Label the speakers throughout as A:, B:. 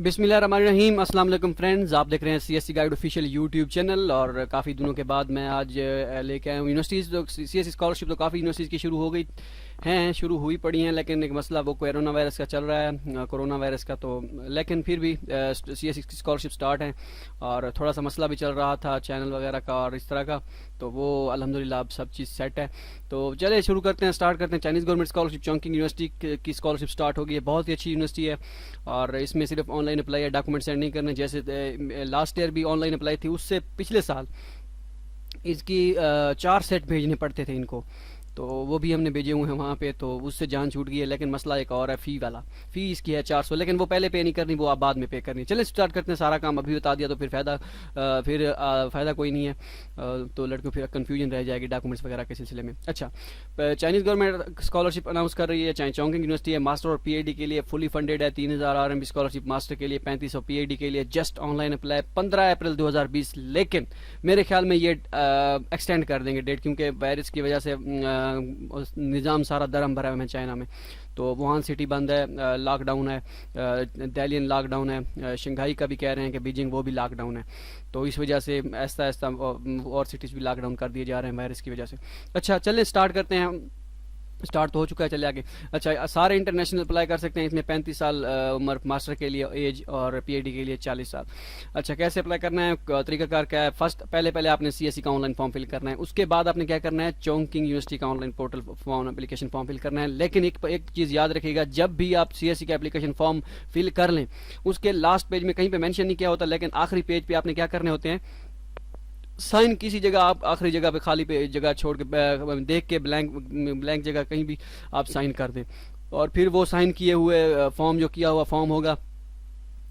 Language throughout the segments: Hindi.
A: बिस्मिल्लाहिर्रहमानिर्रहीम। अस्सलाम वालेकुम फ्रेंड्स, आप देख रहे हैं CSC guide official YouTube channel. और काफ़ी दिनों के बाद मैं आज लेके आया हूँ यूनिवर्सिटीज़। तो सीएससी स्कॉलरशिप तो काफ़ी यूनिवर्सिटीज़ की शुरू हो गई हैं, शुरू हुई पड़ी हैं, लेकिन एक मसला वो कोरोना वायरस का चल रहा है, कोरोना वायरस का। तो लेकिन फिर भी सीएससी की स्कॉलरशिप स्टार्ट है और थोड़ा सा मसला भी चल रहा था चैनल वगैरह का और इस तरह का, तो वो अल्हम्दुलिल्लाह अब सब चीज़ सेट है। तो चले शुरू करते हैं, स्टार्ट करते हैं। चाइनीज़ गवर्नमेंट स्कॉलरशिप चौंकिंग यूनिवर्सिटी की स्कॉलरशिप स्टार्ट हो गई है। बहुत ही अच्छी यूनिवर्सिटी है और इसमें सिर्फ ऑनलाइन अप्लाई है, डॉक्यूमेंट सेंड नहीं करने। जैसे लास्ट ईयर भी ऑनलाइन अप्लाई थी, उससे पिछले साल इसकी 4 सेट भेजने पड़ते थे इनको, तो वो भी हमने भेजे हुए हैं वहाँ पे, तो उससे जान छूट गई है। लेकिन मसला एक और है, फ़ी वाला। फ़ी इसकी है 400, लेकिन वो पहले पे नहीं करनी, वो आप बाद में पे करनी। चलिए स्टार्ट करते हैं। सारा काम अभी बता दिया तो फिर फ़ायदा कोई नहीं है, तो लड़कों फिर कन्फ्यूजन रह जाएगी डॉक्यूमेंट्स वगैरह के सिलसिले में। अच्छा, चाइनीज़ गवर्नमेंट स्कॉलरशिप अनाउंस कर रही है। चाहे चौंकिंग यूनिवर्सिटी है, मास्टर और पीएचडी के लिए फुली फंडेड है। 3000 आरएमबी स्कॉलरशिप मास्टर के लिए, 3500 पीएचडी के लिए। जस्ट ऑनलाइन अप्लाई 15 अप्रैल 2020। लेकिन मेरे ख्याल में ये एक्सटेंड कर देंगे डेट, क्योंकि वायरस की वजह से निज़ाम सारा दरम भरा है चाइना में। तो वुहान सिटी बंद है, लॉकडाउन है, दिल्ली लॉकडाउन है, शंघाई का भी कह रहे हैं कि बीजिंग वो भी लॉकडाउन है। तो इस वजह से ऐसा ऐसा और सिटीज़ भी लॉकडाउन कर दिए जा रहे हैं वायरस की वजह से। अच्छा चलिए स्टार्ट करते हैं। स्टार्ट तो हो चुका है, चले आगे। अच्छा, सारे इंटरनेशनल अप्लाई कर सकते हैं इसमें। 35 साल उम्र मास्टर के लिए एज, और पीएचडी के लिए 40 साल। अच्छा, कैसे अप्लाई करना है, तरीकाकार क्या है? फर्स्ट पहले आपने सीएससी का ऑनलाइन फॉर्म फिल करना है। उसके बाद आपने क्या करना है, चौंकिंग यूनिवर्सिटी का online portal form application form fill करना है। लेकिन एक चीज़ याद रखिएगा, जब भी आप सीएससी का एप्लीकेशन फॉर्म फिल कर लें, उसके लास्ट पेज में कहीं पर मैंशन नहीं किया होता, लेकिन आखिरी पेज पर आपने क्या करने होते हैं, साइन किसी जगह आप आखिरी जगह पे खाली पे जगह छोड़ के देख के ब्लैंक जगह कहीं भी आप साइन कर दें। और फिर वो साइन किए हुए फॉर्म, जो किया हुआ फॉर्म होगा,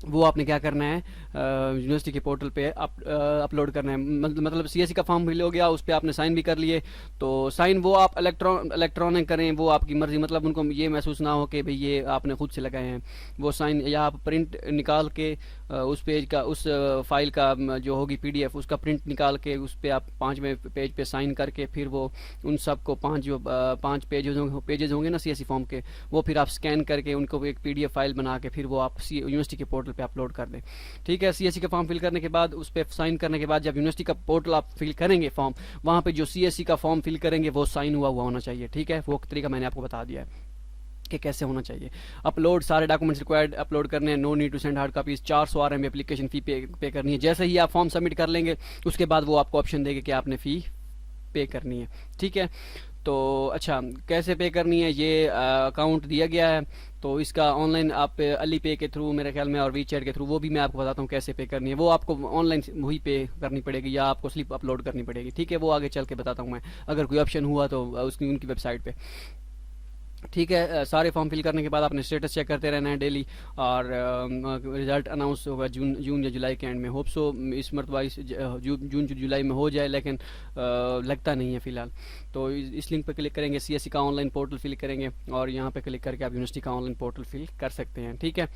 A: वो आपने क्या करना है, यूनिवर्सिटी के पोर्टल पे अपलोड करना है। मतलब सीएससी का फॉर्म फिल हो गया, उस पर आपने साइन भी कर लिए, तो साइन वो आप इलेक्ट्रॉनिक करें, वो आपकी मर्ज़ी। मतलब उनको ये महसूस ना हो कि भाई ये आपने खुद से लगाए हैं। वो साइन या आप प्रिंट निकाल के उस पेज का, उस फाइल का जो होगी पीडीएफ, उसका प्रिंट निकाल के उस पर आप 5वें पेज पे साइन करके, फिर वो उन सब को 5 पेजेस होंगे ना सीएससी फॉर्म के, वो फिर आप स्कैन करके उनको एक पीडीएफ फाइल बना के फिर वो आप यूनिवर्सिटी के पोर्टल पे अपलोड कर दें। ठीक है, सीएससी का फॉर्म फिल करने के बाद, उस पर साइन करने के बाद, जब यूनिवर्सिटी का पोर्टल आप फिल करेंगे फॉर्म, वहाँ पे जो सीएससी का फॉर्म फिल करेंगे वो साइन हुआ होना चाहिए। ठीक है, वो तरीका मैंने आपको बता दिया है कि कैसे होना चाहिए। अपलोड सारे डॉक्यूमेंट्स रिक्वायर्ड अपलोड करने हैं। No need to send hard copies. 400 RMB application fee pay करनी है। जैसे ही आप फॉर्म सबमिट कर लेंगे, उसके बाद वो आपको ऑप्शन देगा कि आपने फ़ी पे करनी है। ठीक है, तो अच्छा कैसे पे करनी है, ये अकाउंट दिया गया है, तो इसका ऑनलाइन आप अली पे के थ्रू मेरे ख्याल में, और वीचैट के थ्रू, वो भी मैं आपको बताता हूँ कैसे पे करनी है। वो आपको ऑनलाइन वही पे करनी पड़ेगी या आपको स्लिप अपलोड करनी पड़ेगी। ठीक है, वो आगे चल के बताता हूँ मैं, अगर कोई ऑप्शन हुआ तो उसकी उनकी वेबसाइट पे। ठीक है, सारे फॉर्म फिल करने के बाद आपने स्टेटस चेक करते रहना है डेली, और रिज़ल्ट अनाउंस होगा जून या जुलाई के एंड में। होप सो इस मरतबा जून जुलाई में हो जाए, लेकिन लगता नहीं है फ़िलहाल। तो इस लिंक पर क्लिक करेंगे, सीएससी का ऑनलाइन पोर्टल फिल करेंगे, और यहाँ पे क्लिक करके आप यूनिवर्सिटी का ऑनलाइन पोर्टल फिल कर सकते हैं। ठीक है,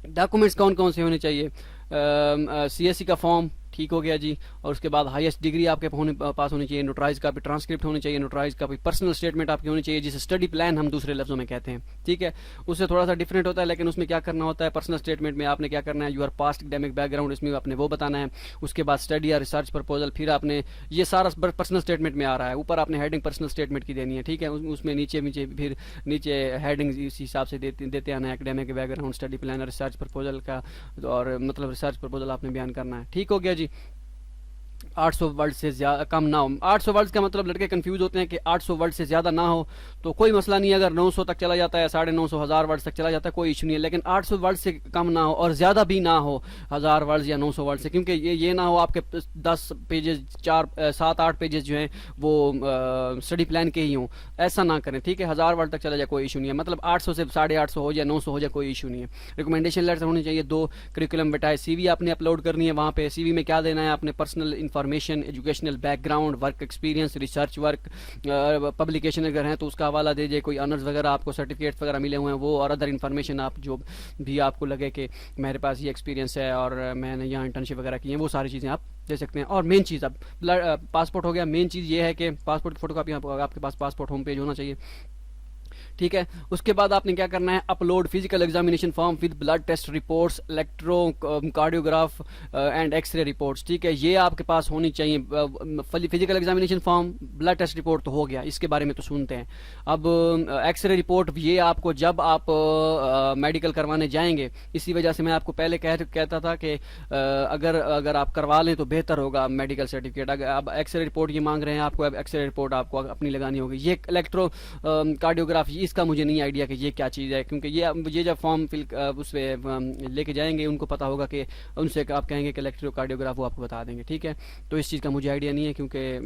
A: डॉक्यूमेंट्स कौन कौन से होने चाहिए, सीएससी का फॉर्म ठीक हो गया जी, और उसके बाद हाईएस्ट डिग्री आपके पास होनी चाहिए, नोटराइज का भी ट्रांसक्रिप्ट होनी चाहिए, नोटराइज का भी पर्सनल स्टेटमेंट आपकी होनी चाहिए, जिसे स्टडी प्लान हम दूसरे लफ्जों में कहते हैं। ठीक है, उससे थोड़ा सा डिफरेंट होता है, लेकिन उसमें क्या करना होता है, पर्सनल स्टेटमेंट में आपने क्या करना है, यूर पास्ट एकेडमिक बैकग्राउंड, इसमें आपने वो बताना है। उसके बाद स्टडी या रिसर्च प्रपोजल, फिर आपने ये सारा पर्सनल स्टेटमेंट में आ रहा है। ऊपर आपने हेडिंग पर्सनल स्टेटमेंट की देनी है। ठीक है, उसमें नीचे फिर नीचे हेडिंग इस हिसाब से देते आना है, academic background, study plan, research proposal का, और मतलब रिसर्च प्रपोजल आपने बयान करना है। ठीक हो गया जी। 800 वर्ड से ज़्यादा कम ना हो। 800 वर्ड्स का मतलब लड़के कंफ्यूज होते हैं कि 800 वर्ड से ज़्यादा ना हो, तो कोई मसला नहीं है। अगर 900 तक चला जाता है, 950, 1000 वर्ड तक चला जाता है, कोई इशू नहीं है। लेकिन 800 वर्ड से कम ना हो, और ज़्यादा भी ना हो 1000 वर्ड्स या 900 वर्ड से, क्योंकि ये ना हो आपके 10 पेजेस 7-8 पेजेस जो हैं वो स्टडी प्लान के ही हों, ऐसा ना करें। ठीक है, 1000 वर्ड तक चला जाए कोई इशू नहीं है। मतलब 800 से 850 हो जाए, 900 हो जाए, कोई इशू नहीं है। रिकमेंडेशन लेटर होनी चाहिए 2, करिकुलम बेटा, सीवी आपने अपलोड करनी है। वहाँ पे सीवी में क्या देना है, आपने personal information, educational background, work experience, research work, publication अगर हैं तो उसका हवाला दीजिए, कोई ऑनर्स वगैरह आपको सर्टिफिकेट्स वगैरह मिले हुए हैं वो, और अदर इन्फॉर्मेशन आप जो भी आपको लगे कि मेरे पास ये एक्सपीरियंस है और मैंने यहाँ इंटर्नशिप वगैरह की है, वो सारी चीज़ें आप दे सकते हैं। और मेन चीज़ अब पासपोर्ट हो गया। मेन चीज़ ये है कि पासपोर्ट की फोटोकॉपी आपके पास पासपोर्ट होम पेज होना चाहिए। ठीक है। उसके बाद आपने क्या करना है, upload physical examination form with blood test reports, electrocardiograph and X ray reports. ठीक है, ये आपके पास होनी चाहिए। Physical examination form, blood test report तो हो गया, इसके बारे में तो सुनते हैं। अब एक्सरे रिपोर्ट ये आपको जब आप मेडिकल करवाने जाएंगे, इसी वजह से मैं आपको पहले कहता था कि अगर अगर आप करवा लें तो बेहतर होगा मेडिकल सर्टिफिकेट। अगर अब एक्सरे रिपोर्ट ये मांग रहे हैं आपको, अब एक्सरे रिपोर्ट आपको अपनी लगानी होगी। ये इलेक्ट्रो कार्डियोग्राफी, इसका मुझे नहीं आइडिया कि ये क्या चीज़ है, क्योंकि ये जब फॉर्म फिल उस पर लेके जाएंगे उनको पता होगा कि उनसे आप कहेंगे कि इलेक्ट्रो कार्डियोग्राफ, वो आपको बता देंगे। ठीक है, तो इस चीज़ का मुझे आइडिया नहीं है, क्योंकि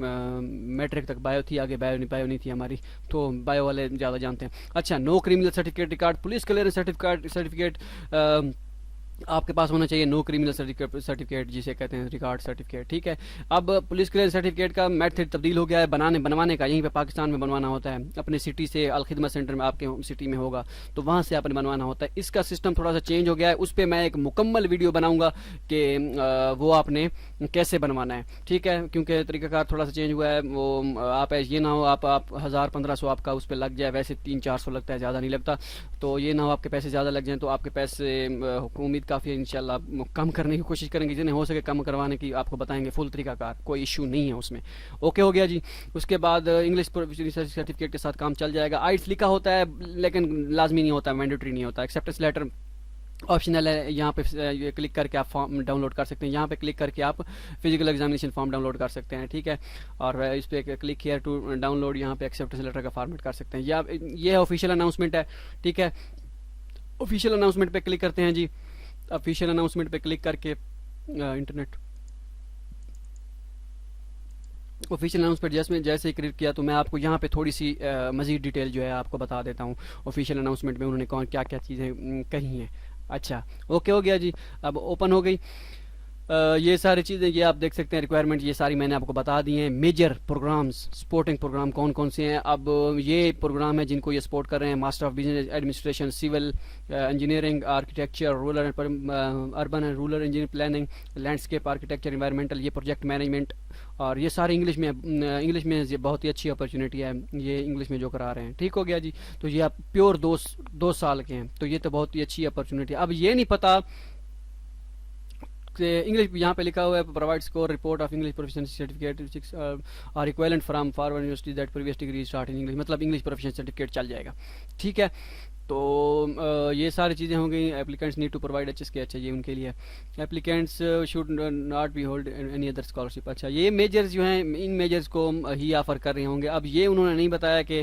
A: मैट्रिक तक बायो थी, आगे बायो नहीं थी हमारी, तो बायो वाले ज़्यादा जानते हैं। अच्छा, no criminal certificate record, police clearance certificate आपके पास होना चाहिए। नो क्रिमिनल सर्टिफिकेट जिसे कहते हैं रिकॉर्ड सर्टिफिकेट। ठीक है, अब पुलिस क्लियरेंस सर्टिफिकेट का मेथड तब्दील हो गया है, बनवाने का। यहीं पे पाकिस्तान में बनवाना होता है, अपने सिटी से अल खिदमत सेंटर में, आपके सिटी में होगा तो वहाँ से आपने बनवाना होता है। इसका सिस्टम थोड़ा सा चेंज हो गया है, उस पर मैं एक मुकम्मल वीडियो बनाऊंगा कि वो आपने कैसे बनवाना है। ठीक है, क्योंकि तरीकाकार थोड़ा सा चेंज हुआ है। वो आप ये ना हो आप 1000-1500 आपका उस पर लग जाए, वैसे 300-400 लगता है, ज़्यादा नहीं लगता। तो ये ना हो आपके पैसे ज़्यादा लग जाएँ, तो आपके पैसे उम्मीद काफ़ी इंशाल्लाह कम करने की कोशिश करेंगे, जिन्हें हो सके कम करवाने की आपको बताएंगे फुल तरीकाकार, कोई इशू नहीं है उसमें। ओके हो गया जी। उसके बाद इंग्लिश सर्टिफिकेट के साथ काम चल जाएगा। आइट्स लिखा होता है लेकिन लाजमी नहीं होता, मैंडेटरी नहीं होता। एक्सेप्टेंस लेटर ऑप्शनल है, यहाँ पे क्लिक करके आप फॉर्म डाउनलोड कर सकते हैं। यहाँ पे क्लिक करके आप फिजिकल एग्जामिनेशन फॉर्म डाउनलोड कर सकते हैं। ठीक है, और इस पर क्लिक किया टू डाउनलोड, यहाँ पे एक्सेप्टेंस लेटर का फॉर्मेट कर सकते हैं। ये ऑफिशियल अनाउंसमेंट है। ठीक है, ऑफिशियल अनाउंसमेंट पे क्लिक करते हैं जी। ऑफिशियल अनाउंसमेंट पे क्लिक करके इंटरनेट ऑफिशियल अनाउंसमेंट जैसे ही क्लिक किया, तो मैं आपको यहाँ पे थोड़ी सी मज़ीद डिटेल जो है आपको बता देता हूँ। ऑफिशियल अनाउंसमेंट में उन्होंने कौन क्या क्या चीज़ें कही हैं। अच्छा, ओके हो गया जी। अब ओपन हो गई ये सारी चीज़ें, ये आप देख सकते हैं रिक्वायरमेंट, ये सारी मैंने आपको बता दी हैं। मेजर प्रोग्राम्स, सपोर्टिंग प्रोग्राम कौन कौन से हैं। अब ये प्रोग्राम है जिनको ये सपोर्ट कर रहे हैं: master of business administration, civil engineering, architecture, rural urban and rural engineering planning, landscape architecture, environmental, ये प्रोजेक्ट मैनेजमेंट। और ये सारे इंग्लिश में ये बहुत ही अच्छी अपॉर्चुनिटी है, ये इंग्लिश में जो करा रहे हैं। ठीक हो गया जी। तो ये आप प्योर 2 साल के हैं, तो ये तो बहुत ही अच्छी अपॉर्चुनिटी है। अब ये नहीं पता इंग्लिश, यहाँ पे लिखा हुआ है provide score report of English proficiency certificate और equivalent from forward university that previous degree start in English, मतलब इंग्लिश प्रोफिशिएंसी सर्टिफिकेट चल जाएगा। ठीक है, तो ये सारी चीज़ें हो गई। Applicants need to provide HSK, अच्छा ये उनके लिए। Applicants should not be hold any other scholarship, अच्छा ये मेजर्स जो हैं, इन मेजर्स को ही ऑफर कर रहे होंगे। अब ये उन्होंने नहीं बताया कि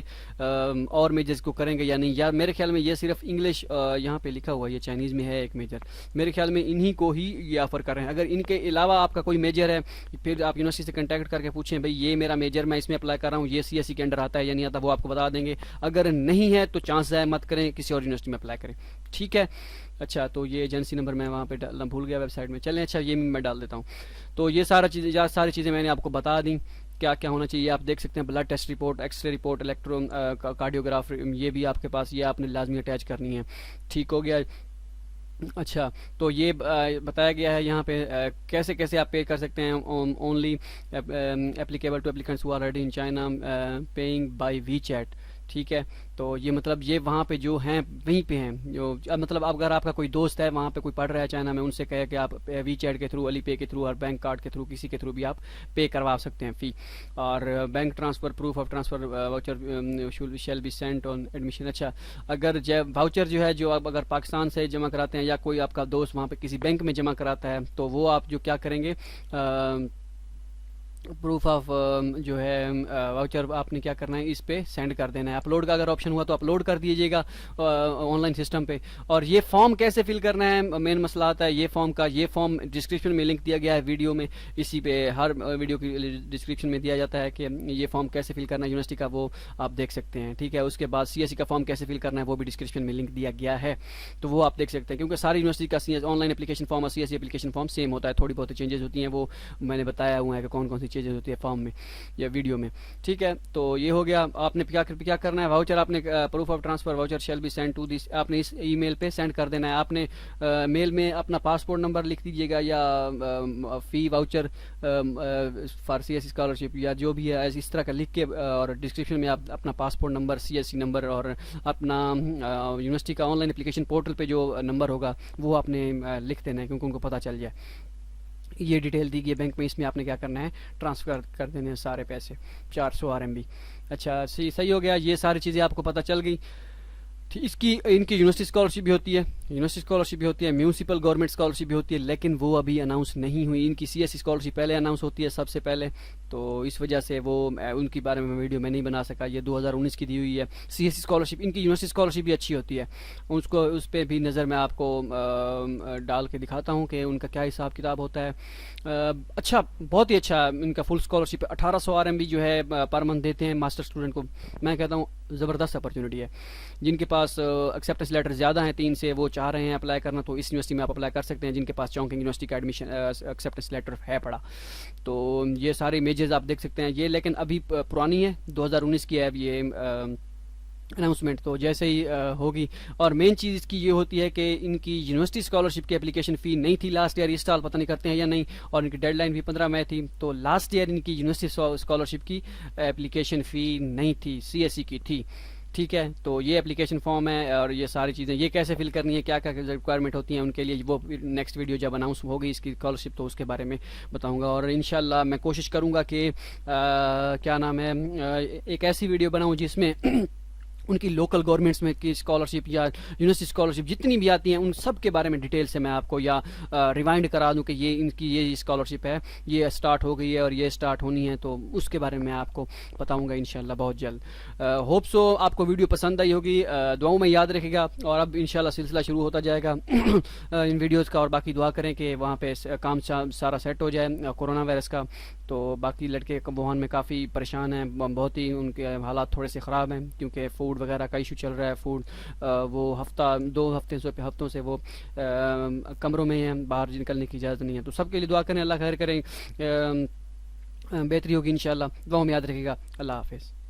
A: और मेजर्स को करेंगे या नहीं, या मेरे ख्याल में ये सिर्फ इंग्लिश यहाँ पे लिखा हुआ है, ये चाइनीज़ में है एक मेजर, मेरे ख्याल में इन्हीं को ही ये ऑफ़र कर रहे हैं। अगर इनके अलावा आपका कोई मेजर है, फिर आप यूनिवर्सिटी से कंटेक्ट करके पूछें भाई ये मेरा मेजर, मैं इसमें अप्लाई कर रहा हूँ, ये CSC के अंडर आता है या नहीं आता, वो आपको बता देंगे। अगर नहीं है तो चांस ज़ाया मत करें, किसी और यूनिवर्सिटी में अप्लाई करें। ठीक है, अच्छा तो ये एजेंसी नंबर मैं वहाँ पे डालना भूल गया वेबसाइट में, चलें अच्छा ये मैं डाल देता हूँ। तो ये सारी चीज़ें मैंने आपको बता दी क्या क्या होना चाहिए। आप देख सकते हैं blood test report, X ray report, electrocardiograph, ये भी आपके पास, ये आपने लाजमी अटैच करनी है। ठीक हो गया। अच्छा, तो ये बताया गया है यहाँ पे कैसे कैसे आप पे कर सकते हैं। Only applicable to applicants who are already in China paying by WeChat. ठीक है, तो ये मतलब ये वहाँ पे जो हैं वहीं पे हैं, जो मतलब अगर आपका कोई दोस्त है वहाँ पे कोई पढ़ रहा है चाइना में, उनसे कहे कि आप वीचैट के थ्रू, अली पे के थ्रू और बैंक कार्ड के थ्रू, किसी के थ्रू भी आप पे करवा सकते हैं फ़ी। और bank transfer, proof of transfer voucher shall be sent on admission. अच्छा, अगर वाउचर जो है, जो आप अगर पाकिस्तान से जमा कराते हैं या कोई आपका दोस्त वहाँ पे किसी बैंक में जमा कराता है, तो वो आप जो क्या करेंगे, प्रूफ ऑफ जो है वाउचर आपने क्या करना है, इस पे सेंड कर देना है। अपलोड का अगर ऑप्शन हुआ तो अपलोड कर दीजिएगा ऑनलाइन सिस्टम पे। और ये फॉर्म कैसे फिल करना है, मेन मसला आता है ये फॉर्म का। ये फॉर्म डिस्क्रिप्शन में लिंक दिया गया है वीडियो में, इसी पे हर वीडियो की डिस्क्रिप्शन में दिया जाता है कि ये फॉर्म कैसे फिल करना है यूनिवर्सिटी का, वो आप देख सकते हैं। ठीक है, उसके बाद CSC का फॉर्म कैसे फिल करना है वो भी डिस्क्रिप्शन में लिंक दिया गया है, तो वो आप देख सकते हैं। क्योंकि सारी यूनिवर्सिटी का ऑनलाइन एप्लीकेशन फॉर्म और CSC एप्लीकेशन फॉर्म सेम होता है, थोड़ी बहुत चेंजेस होती हैं, वो मैंने बताया हुआ है कि कौन कौन सी चीज़ें होती है फॉर्म में या वीडियो में। ठीक है, तो ये हो गया। आपने क्या करना है, वाउचर आपने proof of transfer voucher shall be send to this, आपने इस ईमेल पे सेंड कर देना है। आपने मेल में अपना पासपोर्ट नंबर लिख दीजिएगा या फ़ी वाउचर फॉर CSC स्कॉलरशिप या जो भी है इस तरह का लिख के, और डिस्क्रिप्शन में आप अपना पासपोर्ट नंबर, CSC नंबर और अपना यूनिवर्सिटी का ऑनलाइन एप्लीकेशन पोर्टल पे जो नंबर होगा वो आपने लिख देना है, क्योंकि उनको पता चल जाए ये डिटेल दी गई है बैंक में। इसमें आपने क्या करना है, ट्रांसफ़र कर देने हैं सारे पैसे 400 RMB। अच्छा, सही हो गया, ये सारी चीज़ें आपको पता चल गई। इसकी इनकी यूनिवर्सिटी स्कॉलरशिप भी होती है, म्यूनिसिपल गवर्नमेंट स्कॉलरशिप भी होती है, लेकिन वो अभी अनाउंस नहीं हुई। इनकी CSC स्कॉलरशिप पहले अनाउंस होती है सबसे पहले, तो इस वजह से वो उनके बारे में वीडियो मैं नहीं बना सका। ये 2019 की दी हुई है CSC स्कॉलरशिप। इनकी यूनिवर्सिटी स्कॉलरशिप भी अच्छी होती है, उसको उस पर भी नज़र मैं आपको डाल के दिखाता हूँ कि उनका क्या हिसाब किताब होता है। अच्छा, बहुत ही अच्छा इनका फुल स्कॉलरशिप 1800 RMB जो है पर मंथ देते हैं मास्टर स्टूडेंट को। मैं कहता हूँ ज़बरदस्त अपॉर्चुनिटी है। जिनके पास एक्सेप्टेंस लेटर ज़्यादा हैं 3 से, वो चाह रहे हैं अप्लाई करना, तो इस यूनिवर्सिटी में आप अप्लाई कर सकते हैं। जिनके पास चौंकिंग यूनिवर्सिटी का एडमिशन एक्सेप्टेंस लेटर है पड़ा, तो ये सारे इमेजेस आप देख सकते हैं। ये लेकिन अभी पुरानी है, 2019 की है अब ये अनाउंसमेंट, तो जैसे ही होगी। और मेन चीज़ इसकी ये होती है कि इनकी यूनिवर्सिटी स्कॉलरशिप की एप्लीकेशन फ़ी नहीं थी लास्ट ईयर, इस साल पता नहीं करते हैं या नहीं, और इनकी डेडलाइन भी 15 मई थी। तो लास्ट ईयर इनकी यूनिवर्सिटी स्कॉलरशिप की एप्लीकेशन फ़ी नहीं थी, CSC की थी। ठीक है, तो ये एप्लीकेशन फॉर्म है और ये सारी चीज़ें ये कैसे फिल करनी है, क्या क्या रिक्वायरमेंट होती हैं उनके लिए, वो नेक्स्ट वीडियो जब अनाउंस होगी इसकी स्कॉलरशिप तो उसके बारे में बताऊंगा। और इंशाल्लाह मैं कोशिश करूंगा कि क्या नाम है, एक ऐसी वीडियो बनाऊं जिसमें उनकी लोकल गवर्नमेंट्स में की स्कॉलरशिप या यूनिवर्सिटी स्कॉलरशिप जितनी भी आती हैं उन सब के बारे में डिटेल से मैं आपको या रिवाइंड करा दूं कि ये इनकी ये स्कॉलरशिप है, ये स्टार्ट हो गई है और ये स्टार्ट होनी है, तो उसके बारे में आपको बताऊंगा इंशाल्लाह बहुत जल्द। होप सो आपको वीडियो पसंद आई होगी, दुआओं में याद रखेगा। और अब इंशाल्लाह सिलसिला शुरू होता जाएगा इन वीडियोज़ का, और बाकी दुआ करें कि वहाँ पर काम सारा सेट हो जाए कोरोना वायरस का। तो बाकी लड़के वुहान में काफ़ी परेशान हैं, बहुत ही उनके हालात थोड़े से ख़राब हैं, क्योंकि फ़ूड वगैरह का इशू चल रहा है। फूड वो 2 हफ्तों से वो कमरों में हैं, बाहर निकलने की इजाज़त नहीं है। तो सबके लिए दुआ करें, अल्लाह खैर करें, बेहतरी होगी इंशाल्लाह। दुआ में याद रखिएगा। अल्लाह हाफिज़।